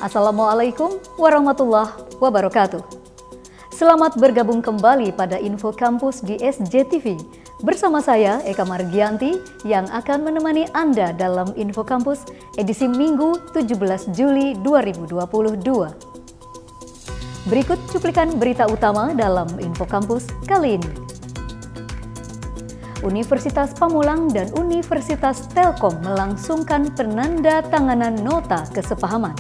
Assalamualaikum warahmatullahi wabarakatuh. Selamat bergabung kembali pada Info Kampus di SJTV. Bersama saya Eka Margianti yang akan menemani Anda dalam Info Kampus edisi Minggu 17 Juli 2022. Berikut cuplikan berita utama dalam Info Kampus kali ini. Universitas Pamulang dan Universitas Telkom melangsungkan penandatanganan nota kesepahaman.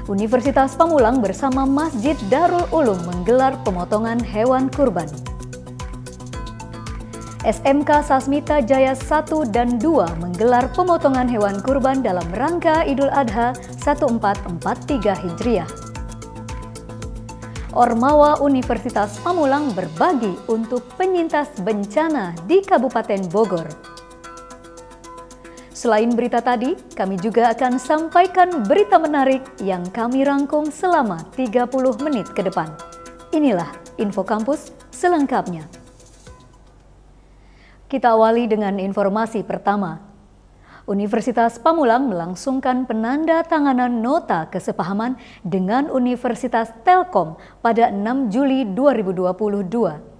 Universitas Pamulang bersama Masjid Darul Ulum menggelar pemotongan hewan kurban. SMK Sasmita Jaya 1 dan 2 menggelar pemotongan hewan kurban dalam rangka Idul Adha 1443 Hijriah. Ormawa Universitas Pamulang berbagi untuk penyintas bencana di Kabupaten Bogor. Selain berita tadi, kami juga akan sampaikan berita menarik yang kami rangkum selama 30 menit ke depan. Inilah Info Kampus selengkapnya. Kita awali dengan informasi pertama. Universitas Pamulang melangsungkan penandatanganan nota kesepahaman dengan Universitas Telkom pada 6 Juli 2022.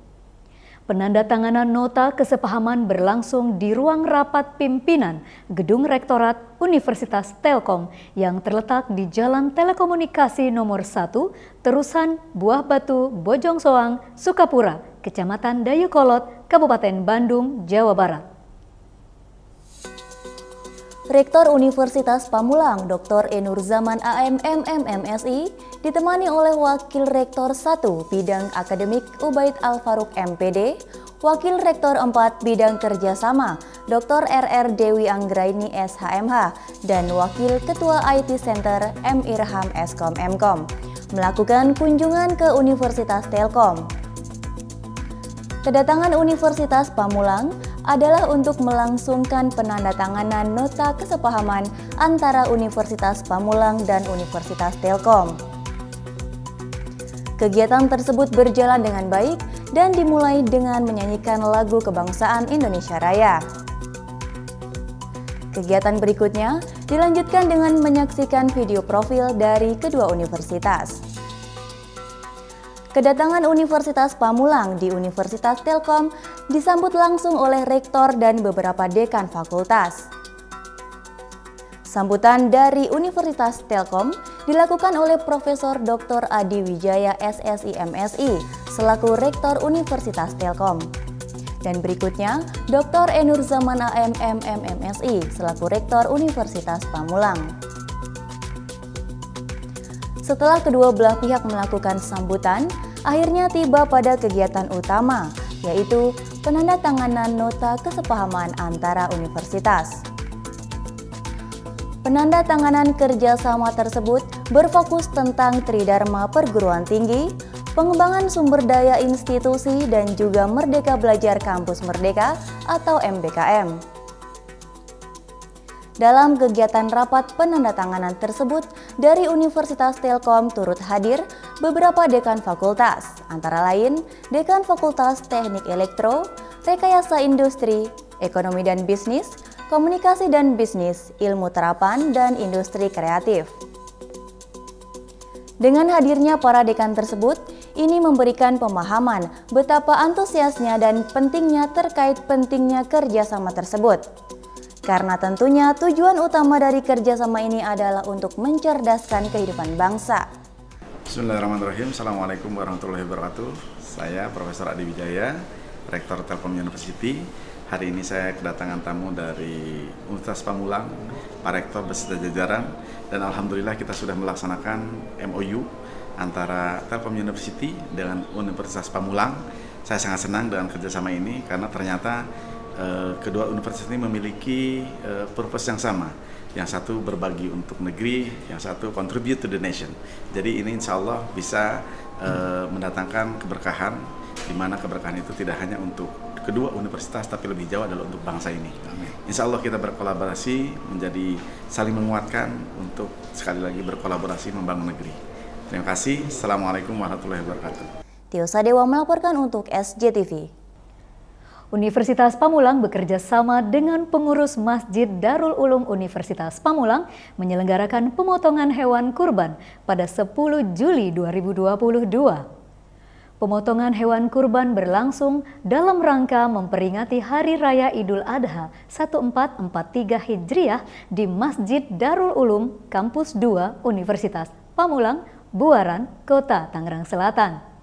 Penandatanganan nota kesepahaman berlangsung di ruang rapat pimpinan Gedung Rektorat Universitas Telkom yang terletak di Jalan Telekomunikasi Nomor 1, Terusan Buah Batu, Bojong Soang, Sukapura, Kecamatan Dayeukolot, Kabupaten Bandung, Jawa Barat. Rektor Universitas Pamulang, Dr. Enurzaman AM.MM.MSI, ditemani oleh Wakil Rektor 1 Bidang Akademik Ubaid Al-Faruq MPD, Wakil Rektor 4 Bidang Kerjasama, Dr. RR Dewi Anggraini SHMH, dan Wakil Ketua IT Center M. Irham Eskom Mkom, melakukan kunjungan ke Universitas Telkom. Kedatangan Universitas Pamulang adalah untuk melangsungkan penandatanganan nota kesepahaman antara Universitas Pamulang dan Universitas Telkom. Kegiatan tersebut berjalan dengan baik dan dimulai dengan menyanyikan lagu kebangsaan Indonesia Raya. Kegiatan berikutnya dilanjutkan dengan menyaksikan video profil dari kedua universitas. Kedatangan Universitas Pamulang di Universitas Telkom disambut langsung oleh rektor dan beberapa dekan fakultas. Sambutan dari Universitas Telkom dilakukan oleh Profesor Dr. Adi Wijaya SSI MSI selaku Rektor Universitas Telkom. Dan berikutnya Dr. Enurzaman AM.MM.MSI selaku Rektor Universitas Pamulang. Setelah kedua belah pihak melakukan sambutan, akhirnya tiba pada kegiatan utama, yaitu penandatanganan nota kesepahaman antara universitas. Penandatanganan kerjasama tersebut berfokus tentang Tridharma Perguruan Tinggi, pengembangan sumber daya institusi, dan juga Merdeka Belajar Kampus Merdeka atau MBKM. Dalam kegiatan rapat penandatanganan tersebut, dari Universitas Telkom turut hadir beberapa dekan fakultas, antara lain Dekan Fakultas Teknik Elektro, Rekayasa Industri, Ekonomi dan Bisnis, Komunikasi dan Bisnis, Ilmu Terapan, dan Industri Kreatif. Dengan hadirnya para dekan tersebut, ini memberikan pemahaman betapa antusiasnya dan pentingnya terkait pentingnya kerjasama tersebut. Karena tentunya tujuan utama dari kerjasama ini adalah untuk mencerdaskan kehidupan bangsa. Bismillahirrahmanirrahim. Assalamualaikum warahmatullahi wabarakatuh. Saya Profesor Adi Wijaya, Rektor Telkom University. Hari ini saya kedatangan tamu dari Universitas Pamulang, Pak Rektor beserta jajaran, dan alhamdulillah kita sudah melaksanakan MOU antara Telkom University dengan Universitas Pamulang. Saya sangat senang dengan kerjasama ini karena ternyata kedua universitas ini memiliki purpose yang sama. Yang satu berbagi untuk negeri, yang satu contribute to the nation. Jadi ini insya Allah bisa mendatangkan keberkahan, di mana keberkahan itu tidak hanya untuk kedua universitas, tapi lebih jauh adalah untuk bangsa ini. Amin. Insya Allah kita berkolaborasi menjadi saling menguatkan untuk sekali lagi berkolaborasi membangun negeri. Terima kasih. Assalamualaikum warahmatullahi wabarakatuh. Tio Sadewa melaporkan untuk SJTV. Universitas Pamulang bekerja sama dengan pengurus Masjid Darul Ulum Universitas Pamulang menyelenggarakan pemotongan hewan kurban pada 10 Juli 2022. Pemotongan hewan kurban berlangsung dalam rangka memperingati Hari Raya Idul Adha 1443 Hijriah di Masjid Darul Ulum Kampus 2 Universitas Pamulang, Buaran, Kota Tangerang Selatan.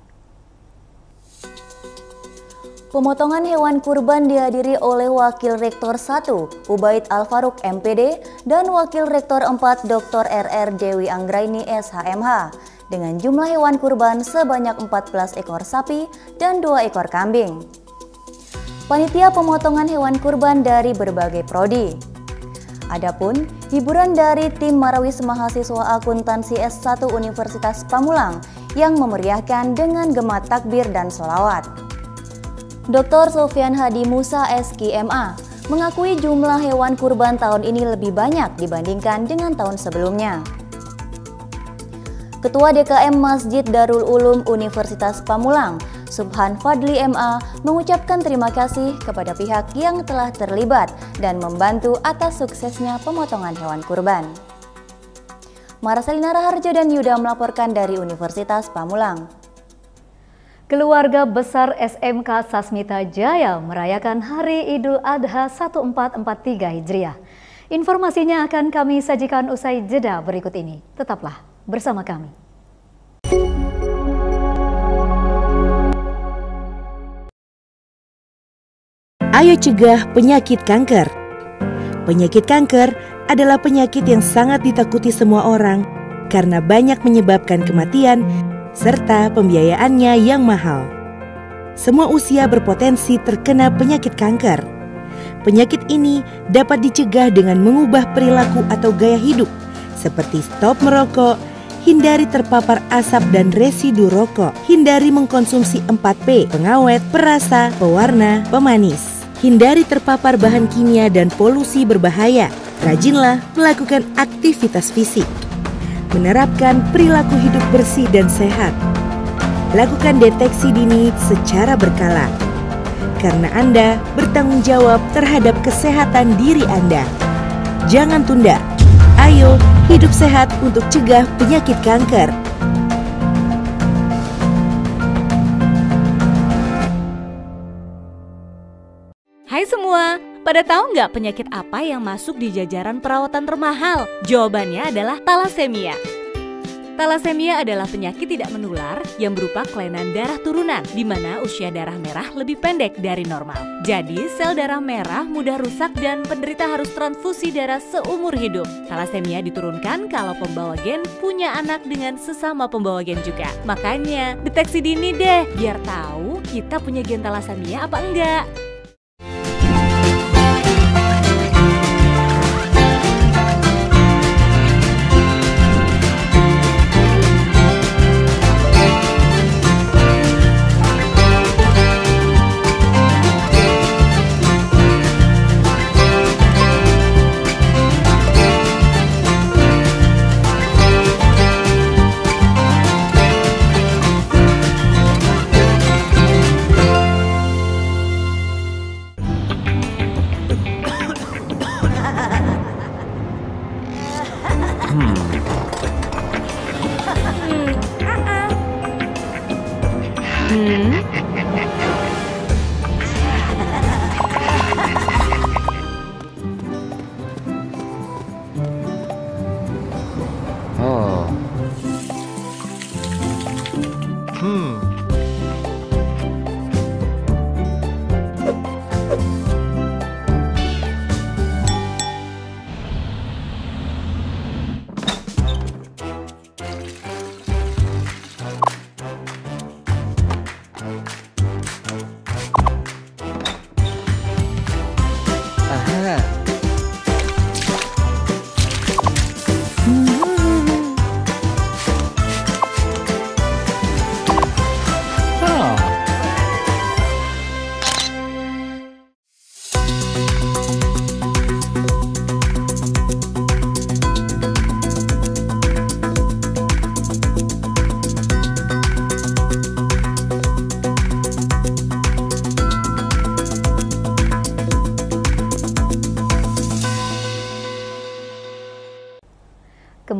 Pemotongan hewan kurban dihadiri oleh Wakil Rektor 1 Ubaid Al-Faruq MPD dan Wakil Rektor 4 Dr. RR Dewi Anggraini SHMH dengan jumlah hewan kurban sebanyak 14 ekor sapi dan 2 ekor kambing. Panitia pemotongan hewan kurban dari berbagai prodi. Adapun hiburan dari tim Marawis Mahasiswa Akuntansi S1 Universitas Pamulang yang memeriahkan dengan gema takbir dan sholawat. Dr. Sofyan Hadi Musa SKMA mengakui jumlah hewan kurban tahun ini lebih banyak dibandingkan dengan tahun sebelumnya. Ketua DKM Masjid Darul Ulum Universitas Pamulang, Subhan Fadli MA, mengucapkan terima kasih kepada pihak yang telah terlibat dan membantu atas suksesnya pemotongan hewan kurban. Maraselina Raharjo dan Yuda melaporkan dari Universitas Pamulang. Keluarga besar SMK Sasmita Jaya merayakan Hari Idul Adha 1443 Hijriah. Informasinya akan kami sajikan usai jeda berikut ini. Tetaplah bersama kami. Ayo cegah penyakit kanker. Penyakit kanker adalah penyakit yang sangat ditakuti semua orang karena banyak menyebabkan kematian serta pembiayaannya yang mahal. Semua usia berpotensi terkena penyakit kanker. Penyakit ini dapat dicegah dengan mengubah perilaku atau gaya hidup, seperti stop merokok, hindari terpapar asap dan residu rokok, hindari mengkonsumsi 4P, pengawet, perasa, pewarna, pemanis, hindari terpapar bahan kimia dan polusi berbahaya, rajinlah melakukan aktivitas fisik. Menerapkan perilaku hidup bersih dan sehat. Lakukan deteksi dini secara berkala. Karena Anda bertanggung jawab terhadap kesehatan diri Anda. Jangan tunda. Ayo hidup sehat untuk cegah penyakit kanker. Hai semua, pada tahu nggak penyakit apa yang masuk di jajaran perawatan termahal? Jawabannya adalah talasemia. Talasemia adalah penyakit tidak menular yang berupa kelainan darah turunan, di mana usia darah merah lebih pendek dari normal. Jadi, sel darah merah mudah rusak dan penderita harus transfusi darah seumur hidup. Talasemia diturunkan kalau pembawa gen punya anak dengan sesama pembawa gen juga. Makanya, deteksi dini deh, biar tahu kita punya gen talasemia apa enggak.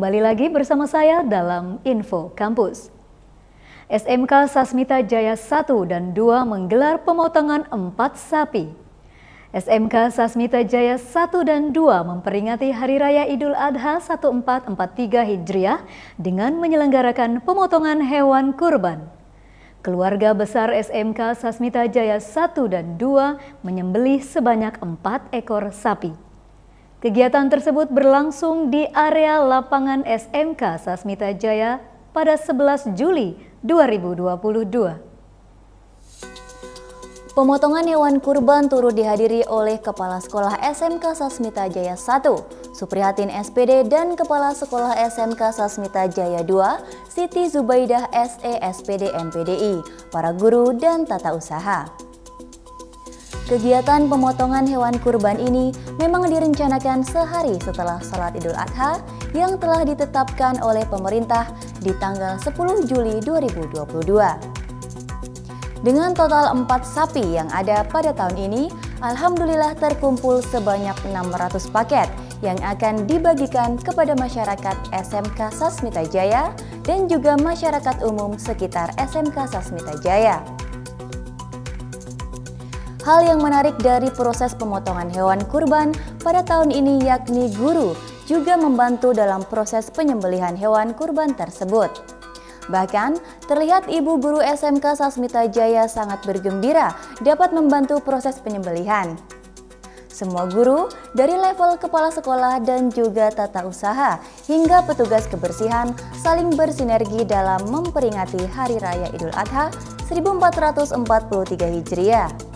Kembali lagi bersama saya dalam Info Kampus. SMK Sasmita Jaya 1 dan 2 menggelar pemotongan 4 sapi. SMK Sasmita Jaya 1 dan 2 memperingati Hari Raya Idul Adha 1443 Hijriah dengan menyelenggarakan pemotongan hewan kurban. Keluarga besar SMK Sasmita Jaya 1 dan 2 menyembelih sebanyak 4 ekor sapi. Kegiatan tersebut berlangsung di area lapangan SMK Sasmita Jaya pada 11 Juli 2022. Pemotongan hewan kurban turut dihadiri oleh Kepala Sekolah SMK Sasmita Jaya 1, Suprihatin SPD dan Kepala Sekolah SMK Sasmita Jaya 2, Siti Zubaidah SE SPD MPDI, para guru dan tata usaha. Kegiatan pemotongan hewan kurban ini memang direncanakan sehari setelah Salat Idul Adha yang telah ditetapkan oleh pemerintah di tanggal 10 Juli 2022. Dengan total 4 sapi yang ada pada tahun ini, alhamdulillah terkumpul sebanyak 600 paket yang akan dibagikan kepada masyarakat SMK Sasmita Jaya dan juga masyarakat umum sekitar SMK Sasmita Jaya. Hal yang menarik dari proses pemotongan hewan kurban pada tahun ini yakni guru juga membantu dalam proses penyembelihan hewan kurban tersebut. Bahkan, terlihat ibu guru SMK Sasmita Jaya sangat bergembira dapat membantu proses penyembelihan. Semua guru dari level kepala sekolah dan juga tata usaha hingga petugas kebersihan saling bersinergi dalam memperingati Hari Raya Idul Adha 1443 Hijriah.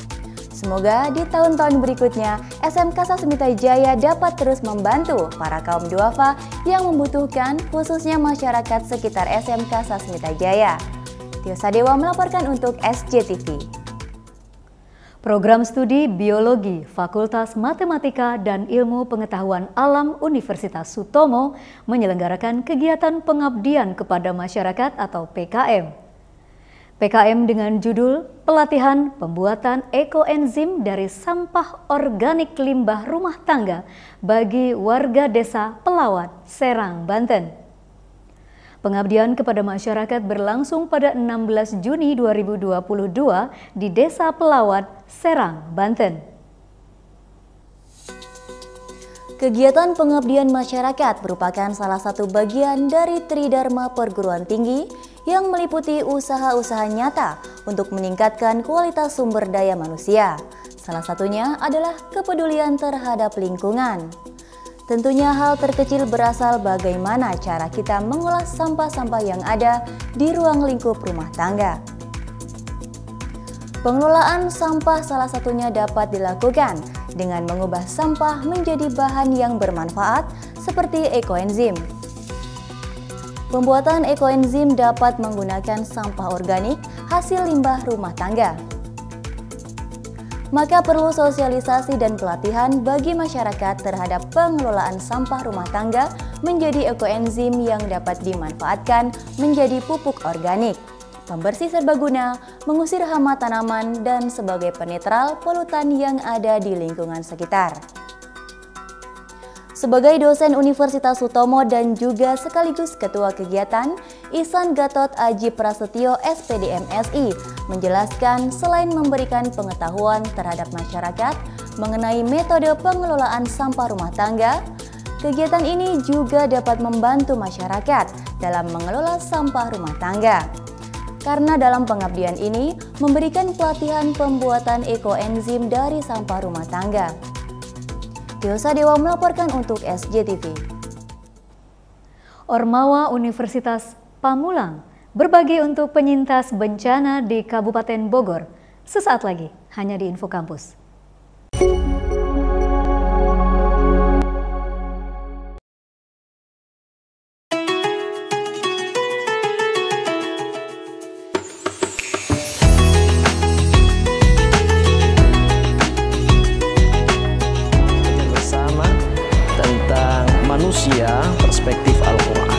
Semoga di tahun-tahun berikutnya SMK Sasmita Jaya dapat terus membantu para kaum duafa yang membutuhkan, khususnya masyarakat sekitar SMK Sasmita Jaya. Tio Sadewa melaporkan untuk SJTV. Program Studi Biologi Fakultas Matematika dan Ilmu Pengetahuan Alam Universitas Sutomo menyelenggarakan kegiatan pengabdian kepada masyarakat atau PKM. PKM dengan judul Pelatihan Pembuatan Ekoenzim dari Sampah Organik Limbah Rumah Tangga bagi warga Desa Pelawat, Serang, Banten. Pengabdian kepada masyarakat berlangsung pada 16 Juni 2022 di Desa Pelawat, Serang, Banten. Kegiatan pengabdian masyarakat merupakan salah satu bagian dari Tridharma Perguruan Tinggi yang meliputi usaha-usaha nyata untuk meningkatkan kualitas sumber daya manusia. Salah satunya adalah kepedulian terhadap lingkungan. Tentunya hal terkecil berasal bagaimana cara kita mengolah sampah-sampah yang ada di ruang lingkup rumah tangga. Pengelolaan sampah salah satunya dapat dilakukan dengan mengubah sampah menjadi bahan yang bermanfaat seperti ekoenzim. Pembuatan ekoenzim dapat menggunakan sampah organik hasil limbah rumah tangga. Maka perlu sosialisasi dan pelatihan bagi masyarakat terhadap pengelolaan sampah rumah tangga menjadi ekoenzim yang dapat dimanfaatkan menjadi pupuk organik, pembersih serbaguna, mengusir hama tanaman, dan sebagai penetral polutan yang ada di lingkungan sekitar. Sebagai dosen Universitas Sutomo dan juga sekaligus ketua kegiatan, Ihsan Gatot Aji Prasetyo SPD MSI menjelaskan selain memberikan pengetahuan terhadap masyarakat mengenai metode pengelolaan sampah rumah tangga, kegiatan ini juga dapat membantu masyarakat dalam mengelola sampah rumah tangga. Karena dalam pengabdian ini memberikan pelatihan pembuatan ekoenzim dari sampah rumah tangga. Tio Sadewa melaporkan untuk SJTV. Ormawa Universitas Pamulang berbagi untuk penyintas bencana di Kabupaten Bogor. Sesaat lagi, hanya di Info Kampus. Manusia perspektif Al-Quran.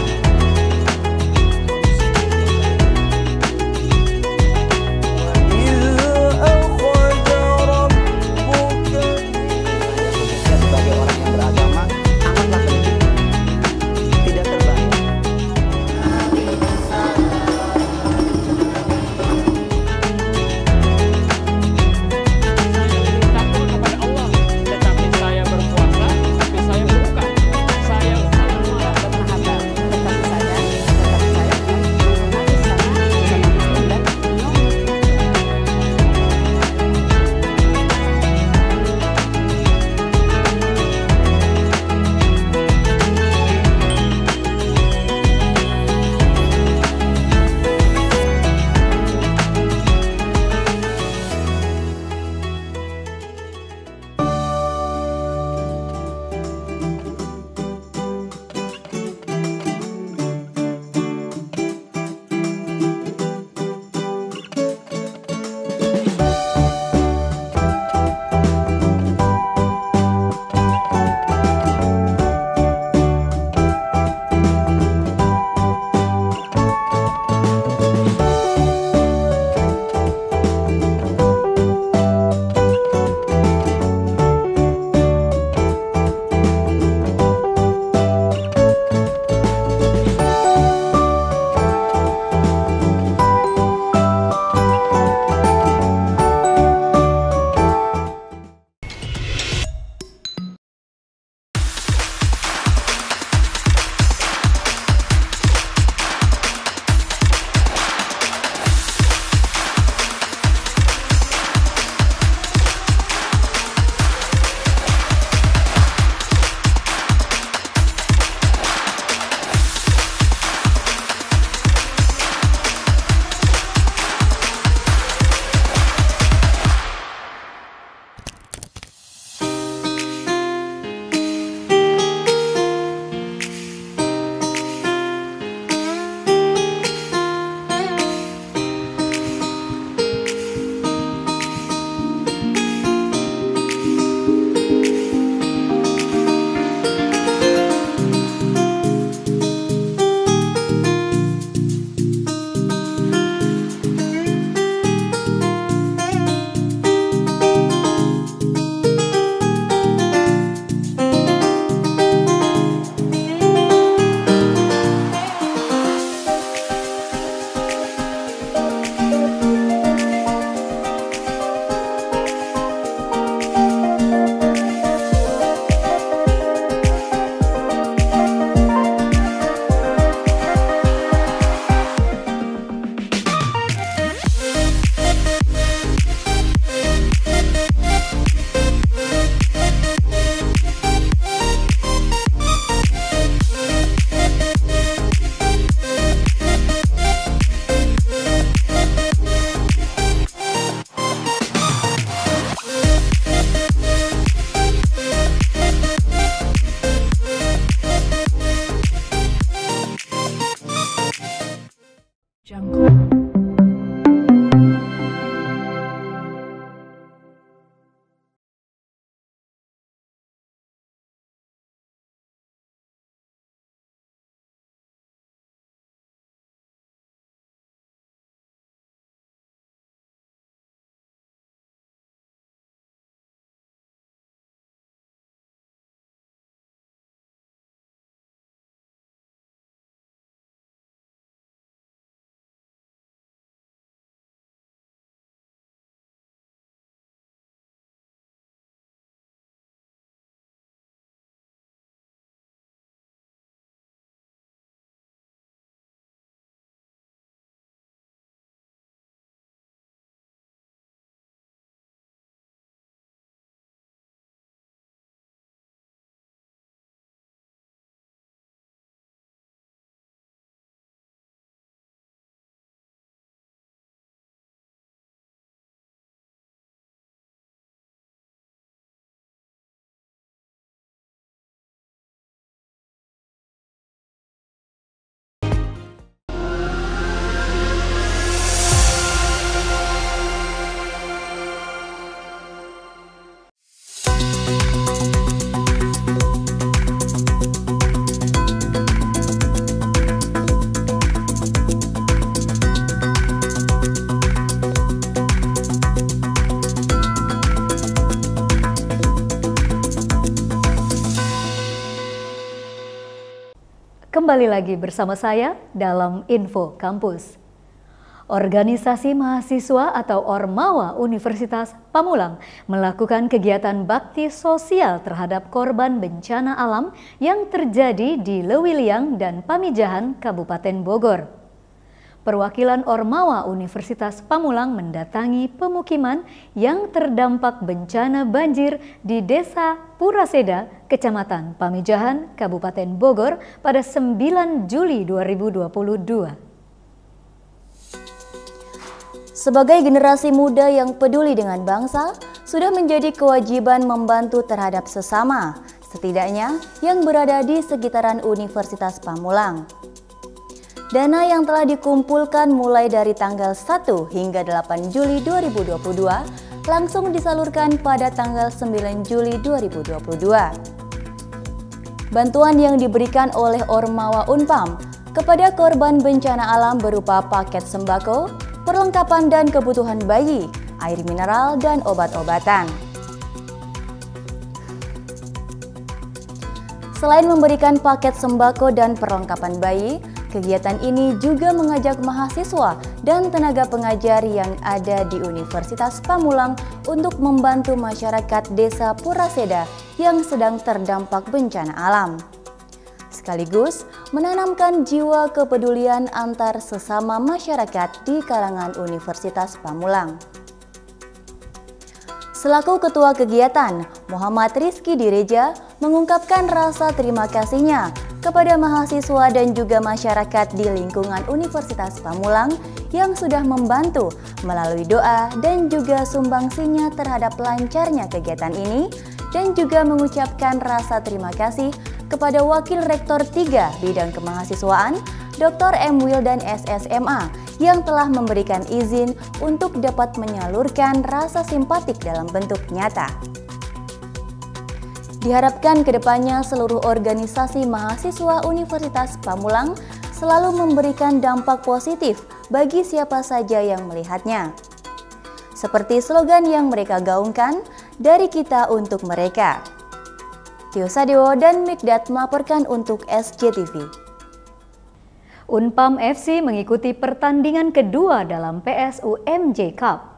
kembali lagi bersama saya dalam Info Kampus. Organisasi Mahasiswa atau Ormawa Universitas Pamulang melakukan kegiatan bakti sosial terhadap korban bencana alam yang terjadi di Lewiliang dan Pamijahan, Kabupaten Bogor. Perwakilan Ormawa Universitas Pamulang mendatangi pemukiman yang terdampak bencana banjir di Desa Puraseda, Kecamatan Pamijahan, Kabupaten Bogor pada 9 Juli 2022. Sebagai generasi muda yang peduli dengan bangsa, sudah menjadi kewajiban membantu terhadap sesama, setidaknya yang berada di sekitaran Universitas Pamulang. Dana yang telah dikumpulkan mulai dari tanggal 1 hingga 8 Juli 2022 langsung disalurkan pada tanggal 9 Juli 2022. Bantuan yang diberikan oleh Ormawa Unpam kepada korban bencana alam berupa paket sembako, perlengkapan dan kebutuhan bayi, air mineral, dan obat-obatan. Selain memberikan paket sembako dan perlengkapan bayi, kegiatan ini juga mengajak mahasiswa dan tenaga pengajar yang ada di Universitas Pamulang untuk membantu masyarakat Desa Puraseda yang sedang terdampak bencana alam. Sekaligus menanamkan jiwa kepedulian antar sesama masyarakat di kalangan Universitas Pamulang. Selaku ketua kegiatan, Muhammad Rizky Direja mengungkapkan rasa terima kasihnya kepada mahasiswa dan juga masyarakat di lingkungan Universitas Pamulang yang sudah membantu melalui doa dan juga sumbangsinya terhadap lancarnya kegiatan ini, dan juga mengucapkan rasa terima kasih kepada Wakil Rektor 3 Bidang Kemahasiswaan, Dr. M. Wildan SSMA, yang telah memberikan izin untuk dapat menyalurkan rasa simpatik dalam bentuk nyata. Diharapkan kedepannya seluruh organisasi mahasiswa Universitas Pamulang selalu memberikan dampak positif bagi siapa saja yang melihatnya. Seperti slogan yang mereka gaungkan, dari kita untuk mereka. Tio Sadewo dan Mikdad melaporkan untuk SCTV. Unpam FC mengikuti pertandingan kedua dalam PSUMJ Cup.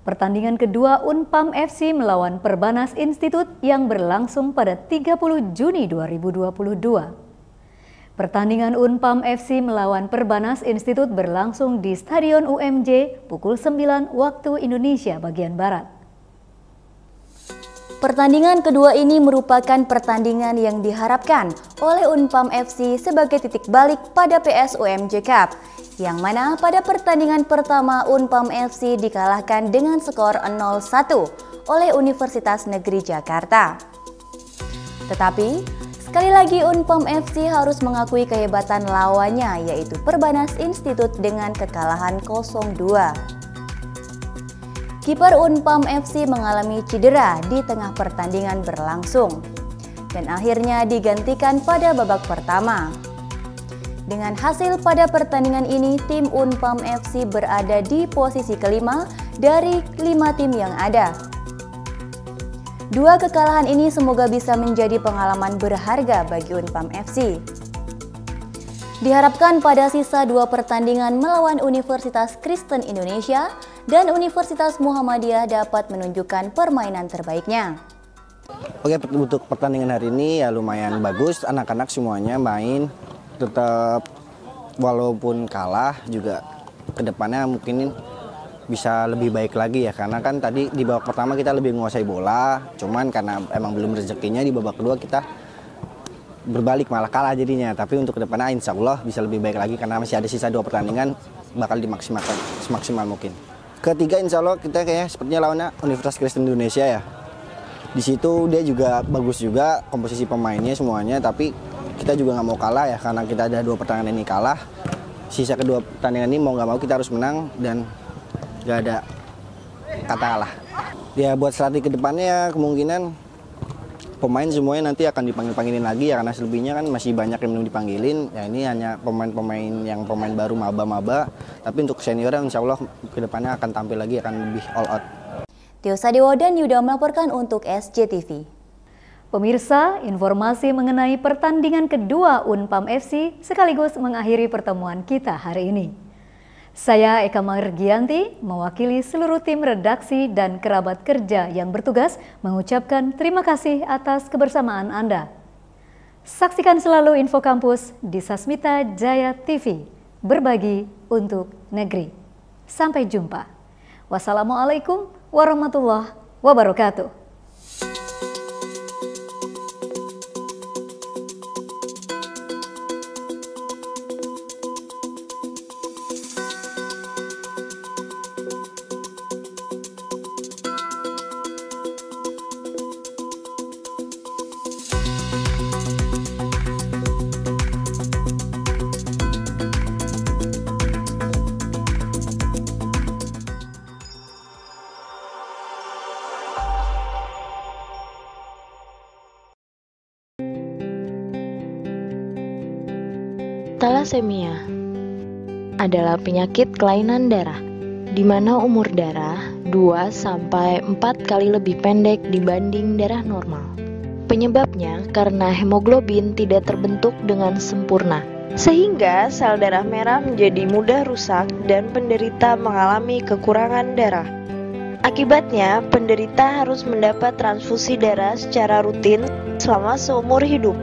Pertandingan kedua Unpam FC melawan Perbanas Institut yang berlangsung pada 30 Juni 2022. Pertandingan Unpam FC melawan Perbanas Institut berlangsung di Stadion UMJ pukul 9 waktu Indonesia bagian Barat. Pertandingan kedua ini merupakan pertandingan yang diharapkan oleh Unpam FC sebagai titik balik pada PSUMJ Cup, yang mana pada pertandingan pertama Unpam FC dikalahkan dengan skor 0-1 oleh Universitas Negeri Jakarta. Tetapi, sekali lagi Unpam FC harus mengakui kehebatan lawannya, yaitu Perbanas Institut dengan kekalahan 0-2. Kiper Unpam FC mengalami cedera di tengah pertandingan berlangsung dan akhirnya digantikan pada babak pertama. Dengan hasil pada pertandingan ini, tim Unpam FC berada di posisi kelima dari 5 tim yang ada. Dua kekalahan ini semoga bisa menjadi pengalaman berharga bagi Unpam FC. Diharapkan pada sisa 2 pertandingan melawan Universitas Kristen Indonesia dan Universitas Muhammadiyah dapat menunjukkan permainan terbaiknya. Oke, untuk pertandingan hari ini ya lumayan bagus, anak-anak semuanya main tetap walaupun kalah juga kedepannya mungkin bisa lebih baik lagi ya, karena kan tadi di babak pertama kita lebih menguasai bola, cuman karena emang belum rezekinya di babak kedua kita berbalik malah kalah jadinya. Tapi untuk kedepannya insya Allah bisa lebih baik lagi karena masih ada sisa 2 pertandingan, bakal dimaksimalkan semaksimal mungkin. Ketiga insya Allah kita kayaknya sepertinya lawannya Universitas Kristen Indonesia ya. Di situ dia juga bagus juga komposisi pemainnya semuanya, tapi kita juga nggak mau kalah ya, karena kita ada 2 pertandingan ini kalah. Sisa kedua pertandingan ini mau nggak mau kita harus menang dan nggak ada kata kalah. Ya buat strategi kedepannya kemungkinan pemain semuanya nanti akan dipanggil-panggilin lagi ya, karena selebihnya kan masih banyak yang belum dipanggilin. Ya ini hanya pemain-pemain yang pemain baru maba-maba, tapi untuk senior insya Allah kedepannya akan tampil lagi, akan lebih all out. Tio Sadewo dan Yuda melaporkan untuk SCTV. Pemirsa, informasi mengenai pertandingan kedua Unpam FC sekaligus mengakhiri pertemuan kita hari ini. Saya Eka Margianti, mewakili seluruh tim redaksi dan kerabat kerja yang bertugas mengucapkan terima kasih atas kebersamaan Anda. Saksikan selalu info kampus di Sasmita Jaya TV, berbagi untuk negeri. Sampai jumpa. Wassalamualaikum warahmatullahi wabarakatuh. Talasemia adalah penyakit kelainan darah, di mana umur darah 2-4 kali lebih pendek dibanding darah normal. Penyebabnya karena hemoglobin tidak terbentuk dengan sempurna, sehingga sel darah merah menjadi mudah rusak dan penderita mengalami kekurangan darah. Akibatnya, penderita harus mendapat transfusi darah secara rutin selama seumur hidup.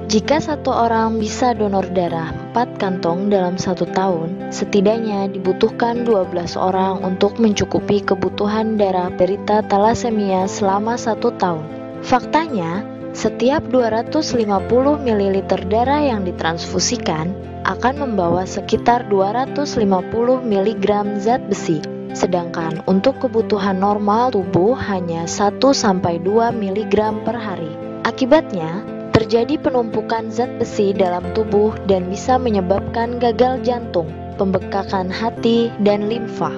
Jika satu orang bisa donor darah 4 kantong dalam 1 tahun, setidaknya dibutuhkan 12 orang untuk mencukupi kebutuhan darah penderita talasemia selama 1 tahun. Faktanya, setiap 250 ml darah yang ditransfusikan akan membawa sekitar 250 mg zat besi, sedangkan untuk kebutuhan normal tubuh hanya 1-2 mg per hari. Akibatnya, terjadi penumpukan zat besi dalam tubuh dan bisa menyebabkan gagal jantung, pembekakan hati, dan limfa.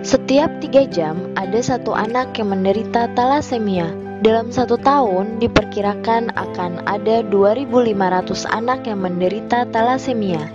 Setiap 3 jam ada 1 anak yang menderita talasemia. Dalam 1 tahun diperkirakan akan ada 2.500 anak yang menderita talasemia.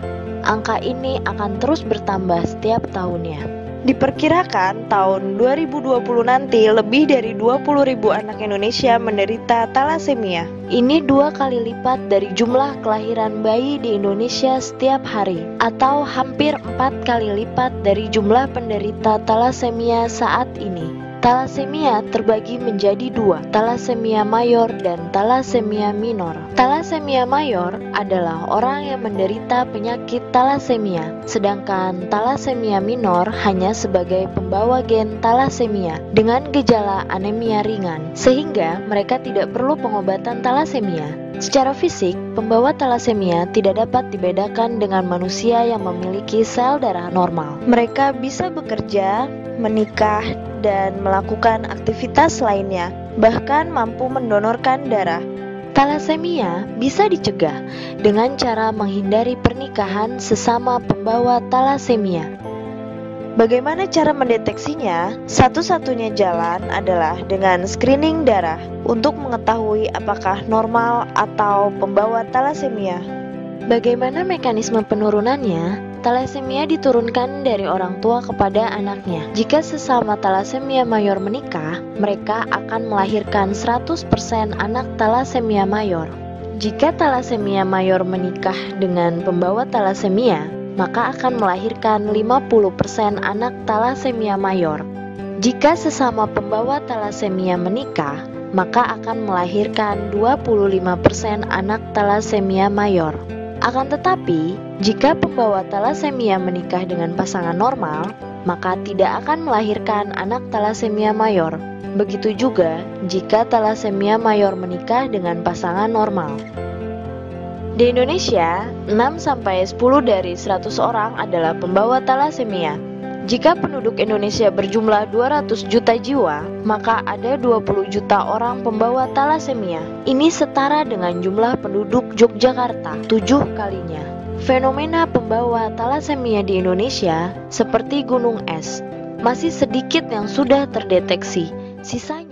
Angka ini akan terus bertambah setiap tahunnya. Diperkirakan tahun 2020 nanti lebih dari 20.000 anak Indonesia menderita talasemia. Ini 2 kali lipat dari jumlah kelahiran bayi di Indonesia setiap hari, atau hampir 4 kali lipat dari jumlah penderita talasemia saat ini. Talasemia terbagi menjadi 2, talasemia mayor dan talasemia minor. Talasemia mayor adalah orang yang menderita penyakit talasemia, sedangkan talasemia minor hanya sebagai pembawa gen talasemia dengan gejala anemia ringan, sehingga mereka tidak perlu pengobatan talasemia. Secara fisik, pembawa talasemia tidak dapat dibedakan dengan manusia yang memiliki sel darah normal. Mereka bisa bekerja, menikah, dan melakukan aktivitas lainnya, bahkan mampu mendonorkan darah. Talasemia bisa dicegah dengan cara menghindari pernikahan sesama pembawa talasemia. Bagaimana cara mendeteksinya? Satu-satunya jalan adalah dengan screening darah untuk mengetahui apakah normal atau pembawa talasemia. Bagaimana mekanisme penurunannya? Talasemia diturunkan dari orang tua kepada anaknya. Jika sesama talasemia mayor menikah, mereka akan melahirkan 100% anak talasemia mayor. Jika talasemia mayor menikah dengan pembawa talasemia, maka akan melahirkan 50% anak talasemia mayor. Jika sesama pembawa talasemia menikah, maka akan melahirkan 25% anak talasemia mayor. Akan tetapi, jika pembawa talasemia menikah dengan pasangan normal, maka tidak akan melahirkan anak talasemia mayor. Begitu juga jika talasemia mayor menikah dengan pasangan normal. Di Indonesia, 6-10 dari 100 orang adalah pembawa talasemia. Jika penduduk Indonesia berjumlah 200 juta jiwa, maka ada 20 juta orang pembawa talasemia. Ini setara dengan jumlah penduduk Yogyakarta 7 kalinya. Fenomena pembawa talasemia di Indonesia seperti gunung es, masih sedikit yang sudah terdeteksi. Sisanya